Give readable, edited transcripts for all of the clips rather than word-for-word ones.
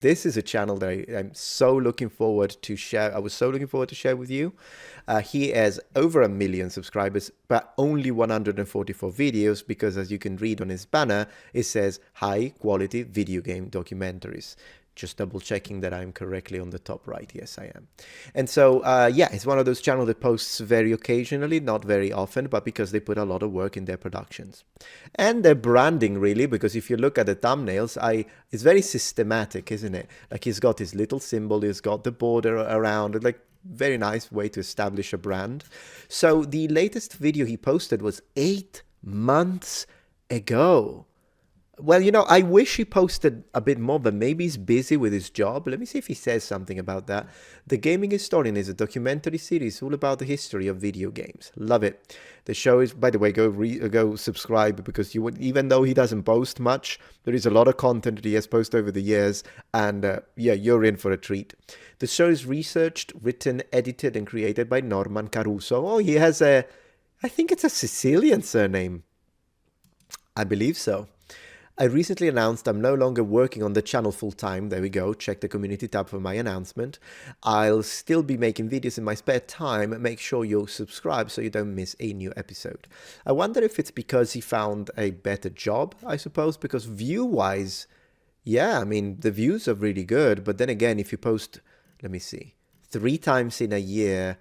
This is a channel that I'm so looking forward to share. I was so looking forward to share with you. He has over 1 million subscribers, but only 144 videos because, as you can read on his banner, it says high quality video game documentaries. Just double checking that I'm correctly on the top right. Yes, I am. And so, yeah, it's one of those channels that posts very occasionally, not very often, but because they put a lot of work in their productions. And their branding, really, because if you look at the thumbnails, it's very systematic, isn't it? Like, he's got his little symbol, he's got the border around it, like, very nice way to establish a brand. So the latest video he posted was 8 months ago. Well, you know, I wish he posted a bit more, but maybe he's busy with his job. Let me see if he says something about that. The Gaming Historian is a documentary series all about the history of video games. Love it. The show is, by the way, go subscribe, because even though he doesn't post much, there is a lot of content that he has posted over the years, and yeah, you're in for a treat. The show is researched, written, edited, and created by Norman Caruso. Oh, he has I think it's a Sicilian surname. I believe so. I recently announced I'm no longer working on the channel full-time. There we go. Check the community tab for my announcement. I'll still be making videos in my spare time. Make sure you subscribe so you don't miss a new episode. I wonder if it's because he found a better job, I suppose, because view-wise, yeah, I mean, the views are really good. But then again, if you post, let me see, 3 times in a year,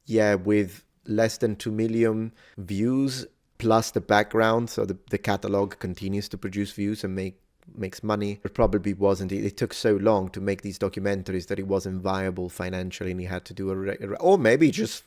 yeah, with less than 2 million views, plus the background, so the catalog continues to produce views and makes money. It probably wasn't. It took so long to make these documentaries that it wasn't viable financially, and he had to do or maybe he just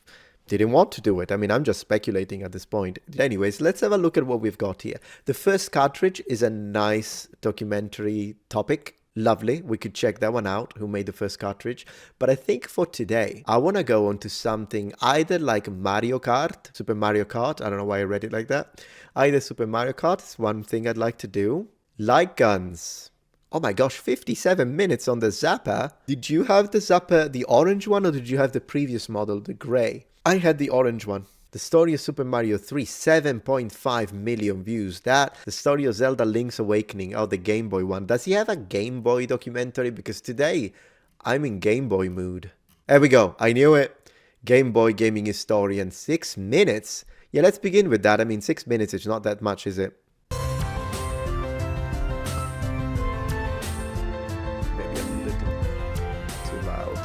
didn't want to do it. I mean, I'm just speculating at this point. Anyways, let's have a look at what we've got here. The first cartridge is a nice documentary topic. Lovely. We could check that one out, who made the first cartridge. But I think for today, I want to go on to something either like Mario Kart, Super Mario Kart. I don't know why I read it like that. Either Super Mario Kart is one thing I'd like to do. Light guns. Oh my gosh, 57 minutes on the Zapper. Did you have the Zapper, the orange one, or did you have the previous model, the gray? I had the orange one. The story of Super Mario 3, 7.5 million views. The story of Zelda Link's Awakening, oh, the Game Boy one. Does he have a Game Boy documentary? Because today, I'm in Game Boy mood. There we go, I knew it. Game Boy Gaming Historian, 6 minutes? Yeah, let's begin with that. I mean, 6 minutes is not that much, is it? Maybe a little too loud.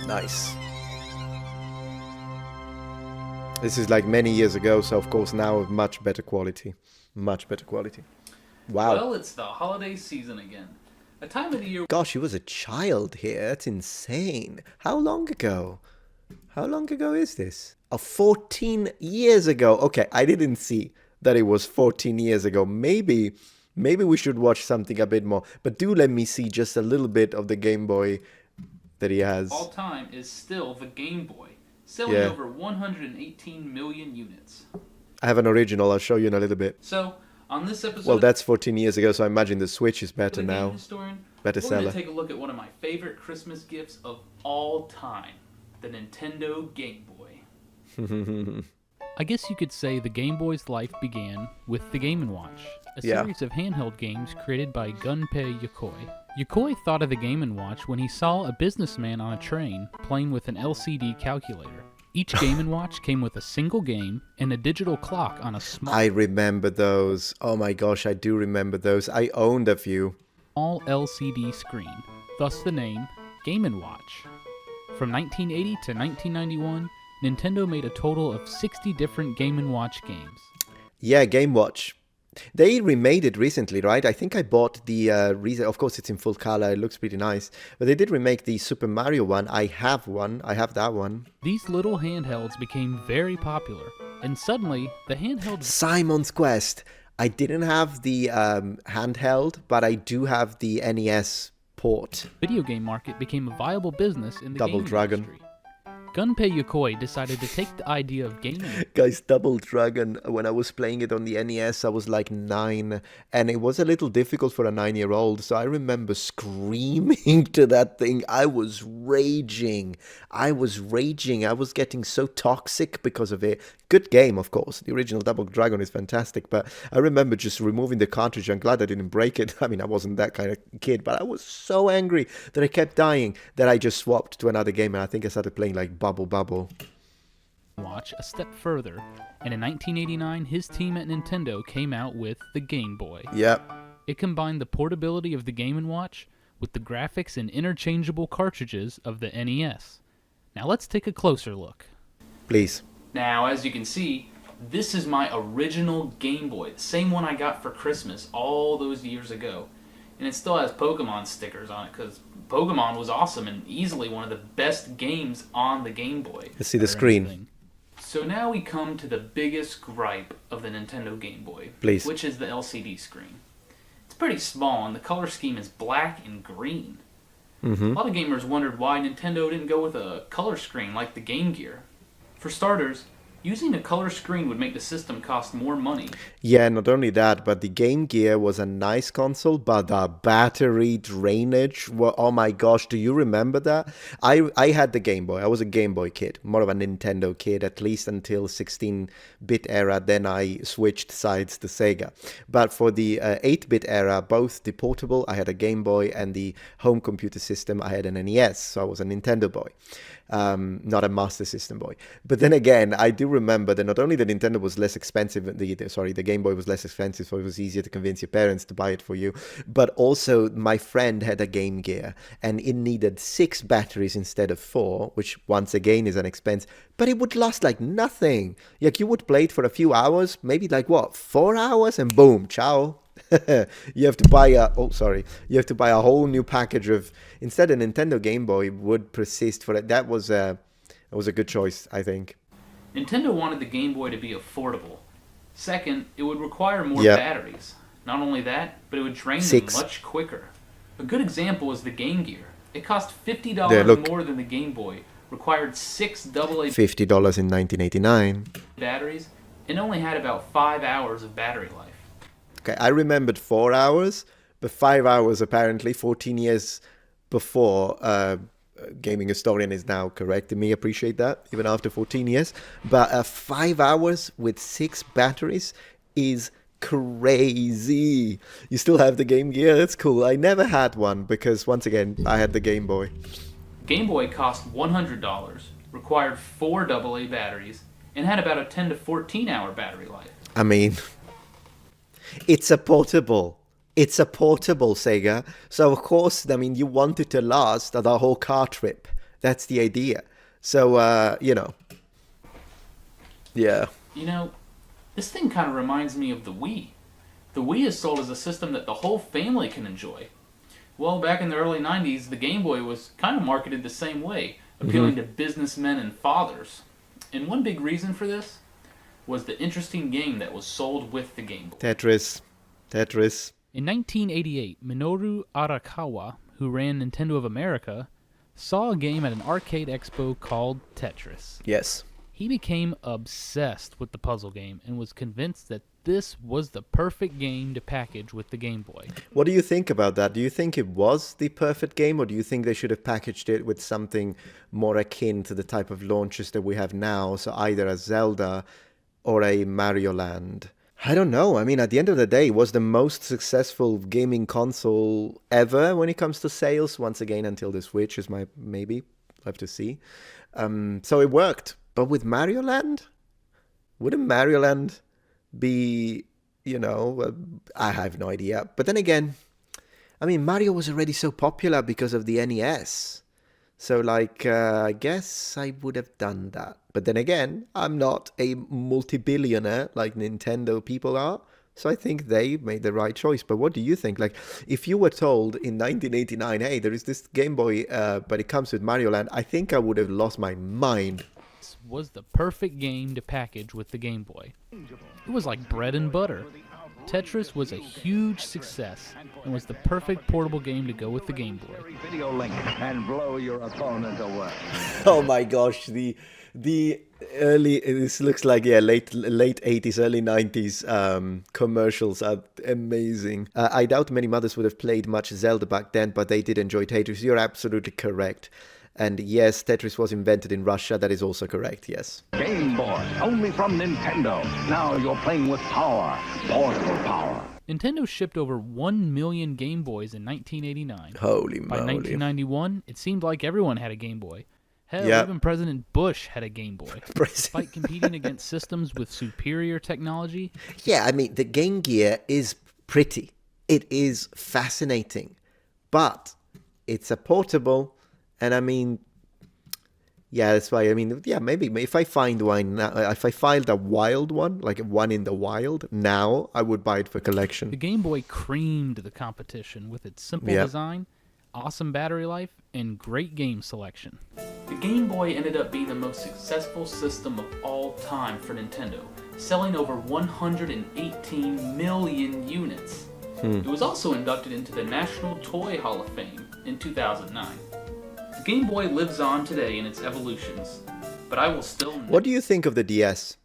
Nice. This is like many years ago, so of course now of much better quality. Much better quality. Wow. Well, it's the holiday season again. A time of the year... Gosh, he was a child here. That's insane. How long ago? How long ago is this? Oh, 14 years ago. Okay, I didn't see that it was 14 years ago. Maybe we should watch something a bit more. But do let me see just a little bit of the Game Boy that he has. All time is still the Game Boy, selling over 118 million units. I have an original. I'll show you in a little bit. So, on this episode... Well, that's 14 years ago, so I imagine the Switch is better now. Better seller. We're going to take a look at one of my favorite Christmas gifts of all time, the Nintendo Game Boy. I guess you could say the Game Boy's life began with the Game & Watch, a series of handheld games created by Gunpei Yokoi. Yokoi thought of the Game & Watch when he saw a businessman on a train playing with an LCD calculator. Each Game & Watch came with a single game and a digital clock on a small... I remember those. Oh my gosh, I do remember those. I owned a few. ...small LCD screen, thus the name Game & Watch. From 1980 to 1991, Nintendo made a total of 60 different Game & Watch games. Yeah, Game Watch. They remade it recently, right? I think I bought the... of course, it's in full color. It looks pretty nice. But they did remake the Super Mario one. I have one. I have that one. These little handhelds became very popular. And suddenly, the handheld... Simon's Quest. I didn't have the handheld, but I do have the NES port. Video game market became a viable business in the Double gaming Dragon. industry. Gunpei Yokoi decided to take the idea of gaming. Guys, Double Dragon, when I was playing it on the NES, I was like 9, and it was a little difficult for a 9-year-old, so I remember screaming to that thing. I was raging. I was getting so toxic because of it. Good game, of course. The original Double Dragon is fantastic, but I remember just removing the cartridge. I'm glad I didn't break it. I mean, I wasn't that kind of kid, but I was so angry that I kept dying that I just swapped to another game, and I think I started playing like Bubble. Watch a step further, and in 1989, his team at Nintendo came out with the Game Boy. Yep. It combined the portability of the Game & Watch with the graphics and interchangeable cartridges of the NES. Now let's take a closer look. Please. Now, as you can see, this is my original Game Boy, the same one I got for Christmas all those years ago. And it still has Pokemon stickers on it, because Pokemon was awesome and easily one of the best games on the Game Boy. Let's see the screen. So now we come to the biggest gripe of the Nintendo Game Boy, Please. Which is the LCD screen. It's pretty small, and the color scheme is black and green. A lot of gamers wondered why Nintendo didn't go with a color screen like the Game Gear. For starters, using a color screen would make the system cost more money. Yeah, not only that, but the Game Gear was a nice console, but the battery drainage, oh my gosh, do you remember that? I had the Game Boy. I was a Game Boy kid, more of a Nintendo kid, at least until 16-bit era. Then I switched sides to Sega. But for the 8-bit era, both the portable, I had a Game Boy, and the home computer system, I had an NES, so I was a Nintendo boy. Not a Master System boy. But then again, I do remember that not only the Nintendo was less expensive, the Game Boy was less expensive, so it was easier to convince your parents to buy it for you, but also my friend had a Game Gear, and it needed 6 batteries instead of 4, which once again is an expense, but it would last like nothing. Like, you would play it for a few hours, maybe like 4 hours, and boom, ciao. You have to buy a whole new package of, instead a Nintendo Game Boy would persist for it. That was a good choice, I think. Nintendo wanted the Game Boy to be affordable. Second, it would require more batteries. Not only that, but it would drain them much quicker. A good example is the Game Gear. It cost $50 more than the Game Boy, required 6 AA $50 in 1989 batteries, and only had about 5 hours of battery life. Okay, I remembered 4 hours, but 5 hours apparently, 14 years before. Gaming historian is now correcting me, appreciate that, even after 14 years. But 5 hours with 6 batteries is crazy. You still have the Game Gear? That's cool. I never had one because, once again, I had the Game Boy. Game Boy cost $100, required 4 AA batteries, and had about a 10 to 14 hour battery life. I mean, it's a portable, Sega. So, of course, I mean, you want it to last the whole car trip. That's the idea. So, Yeah. You know, this thing kind of reminds me of the Wii. The Wii is sold as a system that the whole family can enjoy. Well, back in the early 90s, the Game Boy was kind of marketed the same way, appealing to businessmen and fathers. And one big reason for this was the interesting game that was sold with the Game Boy. Tetris. In 1988, Minoru Arakawa, who ran Nintendo of America, saw a game at an arcade expo called Tetris. Yes. He became obsessed with the puzzle game and was convinced that this was the perfect game to package with the Game Boy. What do you think about that? Do you think it was the perfect game, or do you think they should have packaged it with something more akin to the type of launches that we have now, so either a Zelda or a Mario Land? I don't know. I mean, at the end of the day, it was the most successful gaming console ever when it comes to sales. Once again, until the Switch is my maybe. I'll have to see. So it worked. But with Mario Land? Wouldn't Mario Land be, I have no idea. But then again, I mean, Mario was already so popular because of the NES. So, I guess I would have done that. But then again, I'm not a multi-billionaire like Nintendo people are. So I think they made the right choice. But what do you think? If you were told in 1989, hey, there is this Game Boy, but it comes with Mario Land, I think I would have lost my mind. This was the perfect game to package with the Game Boy. It was like bread and butter. Tetris was a huge success and was the perfect portable game to go with the Game Boy. Video link and blow your opponent away. Oh my gosh, the early, this looks like, yeah, late 80s, early 90s commercials are amazing. I doubt many mothers would have played much Zelda back then, but they did enjoy Tetris. You're absolutely correct. And yes, Tetris was invented in Russia. That is also correct, yes. Game Boy, only from Nintendo. Now you're playing with power, portable power. Nintendo shipped over 1 million Game Boys in 1989. Holy By moly. 1991, it seemed like everyone had a Game Boy. Hell, Yeah. even President Bush had a Game Boy. Despite competing against systems with superior technology. Yeah, I mean, the Game Gear is pretty. It is fascinating. But it's a portable, and I mean, yeah, that's why, I mean, yeah, maybe if I find one now, if I find a wild one, like one in the wild, now I would buy it for collection. The Game Boy creamed the competition with its simple design, awesome battery life, and great game selection. The Game Boy ended up being the most successful system of all time for Nintendo, selling over 118 million units. It was also inducted into the National Toy Hall of Fame in 2009. The Game Boy lives on today in its evolutions, but I will still... What do you think of the DS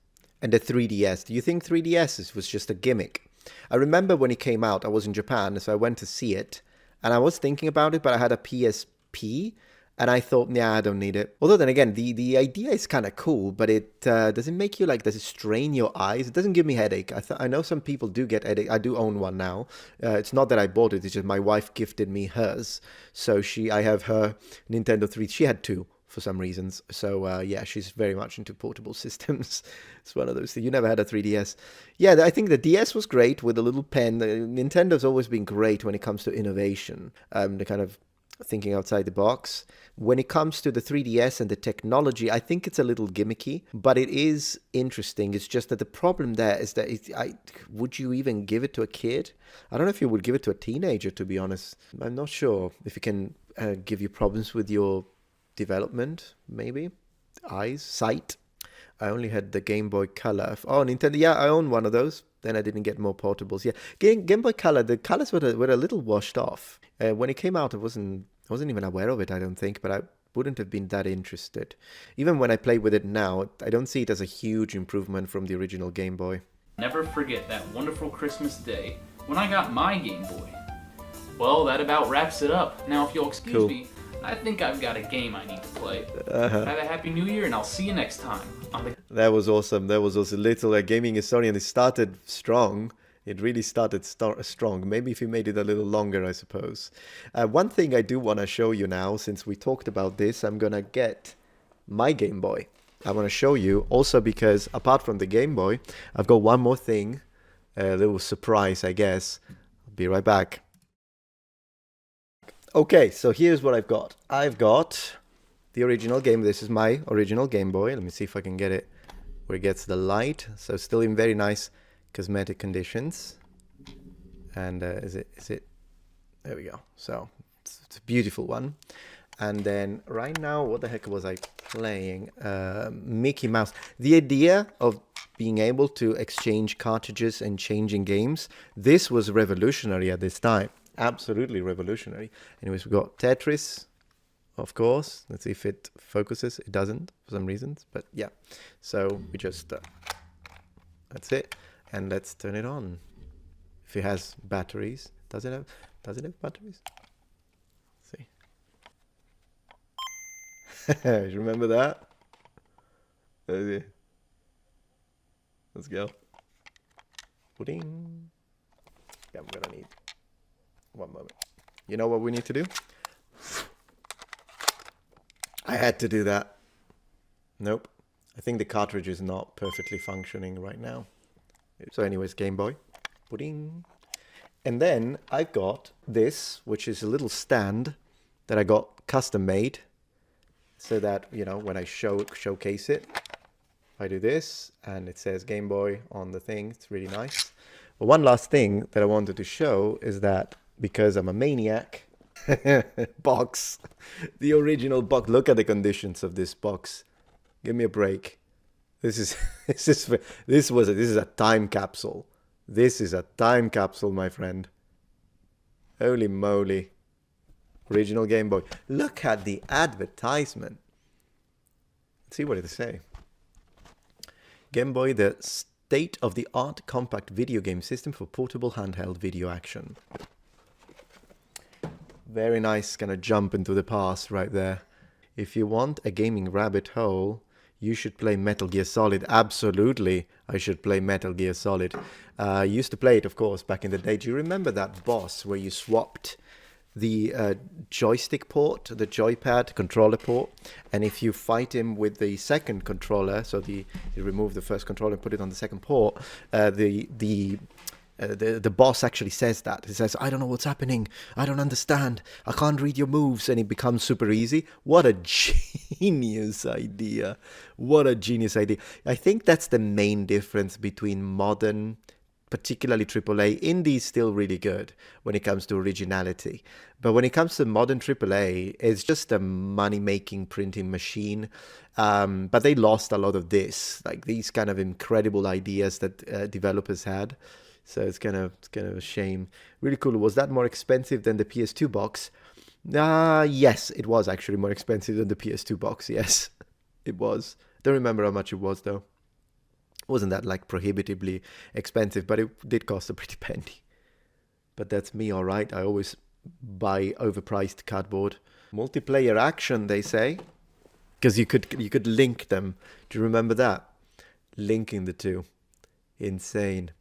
and the 3DS? Do you think 3DS was just a gimmick? I remember when it came out, I was in Japan, so I went to see it, and I was thinking about it, but I had a PSP, and I thought, yeah, I don't need it. Although then again, the idea is kind of cool, but it doesn't make you like, does it strain your eyes? It doesn't give me headache. I know some people do get headache. I do own one now. It's not that I bought it, it's just my wife gifted me hers. So I have her Nintendo 3. She had two for some reasons. So yeah, she's very much into portable systems. It's one of those things. You never had a 3DS. Yeah, I think the DS was great with a little pen. Nintendo's always been great when it comes to innovation. The kind of thinking outside the box. When it comes to the 3DS and the technology, I think it's a little gimmicky, but it is interesting. It's just that the problem there is that would you even give it to a kid? I don't know if you would give it to a teenager, to be honest. I'm not sure if it can give you problems with your development, maybe. Eyes, sight. I only had the Game Boy Color. Oh, Nintendo. Yeah, I own one of those. Then I didn't get more portables. Yeah, Game Boy Color, the colors were a little washed off. When it came out, I wasn't even aware of it, I don't think, but I wouldn't have been that interested. Even when I play with it now, I don't see it as a huge improvement from the original Game Boy. Never forget that wonderful Christmas day when I got my Game Boy. Well, that about wraps it up. Now, if you'll excuse me, I think I've got a game I need to play. Have a Happy New Year, and I'll see you next time. That was awesome. That was also little gaming historian. It started strong. It really started strong. Maybe if you made it a little longer, I suppose. One thing I do want to show you now, since we talked about this, I'm going to get my Game Boy. I want to show you also because apart from the Game Boy, I've got one more thing. A little surprise, I guess. I'll be right back. Okay, so here's what I've got. I've got the original game. This is my original Game Boy. Let me see if I can get it where it gets the light. So still in very nice cosmetic conditions. And is it? There we go. So it's a beautiful one. And then right now, what the heck was I playing? Mickey Mouse. The idea of being able to exchange cartridges and changing games, this was revolutionary at this time. Absolutely revolutionary. Anyways, we've got Tetris, of course. Let's see if it focuses. It doesn't for some reasons, but yeah. So we just, that's it. And let's turn it on. If it has batteries, does it have batteries? Let's see. Remember that? Let's go. Pudding. Yeah, I'm gonna need one moment. You know what we need to do? I had to do that. Nope. I think the cartridge is not perfectly functioning right now. So anyways, Game Boy. Pudding. And then I've got this, which is a little stand that I got custom made. So that, you know, when I showcase it, I do this and it says Game Boy on the thing. It's really nice. But one last thing that I wanted to show is that because I'm a maniac, box, the original box. Look at the conditions of this box. Give me a break. This is a time capsule. This is a time capsule, my friend. Holy moly. Original Game Boy. Look at the advertisement. Let's see what it say. Game Boy, the state-of-the-art compact video game system for portable handheld video action. Very nice kind of jump into the past right there. If you want a gaming rabbit hole, you should play Metal Gear Solid. Absolutely, I should play Metal Gear Solid. I used to play it, of course, back in the day. Do you remember that boss where you swapped the joystick port, the joypad controller port, and if you fight him with the second controller, so you remove the first controller and put it on the second port, the boss actually says that. He says, I don't know what's happening. I don't understand. I can't read your moves. And it becomes super easy. What a genius idea. What a genius idea. I think that's the main difference between modern, particularly AAA. Indie is still really good when it comes to originality. But when it comes to modern AAA, it's just a money-making printing machine. But they lost a lot of this, like these kind of incredible ideas that developers had. So it's kind of a shame. Really cool. Was that more expensive than the PS2 box? Yes, it was actually more expensive than the PS2 box. Yes, it was. Don't remember how much it was though. Wasn't that like prohibitively expensive, but it did cost a pretty penny. But that's me, all right. I always buy overpriced cardboard. Multiplayer action, they say, because you could link them. Do you remember that? Linking the two. Insane.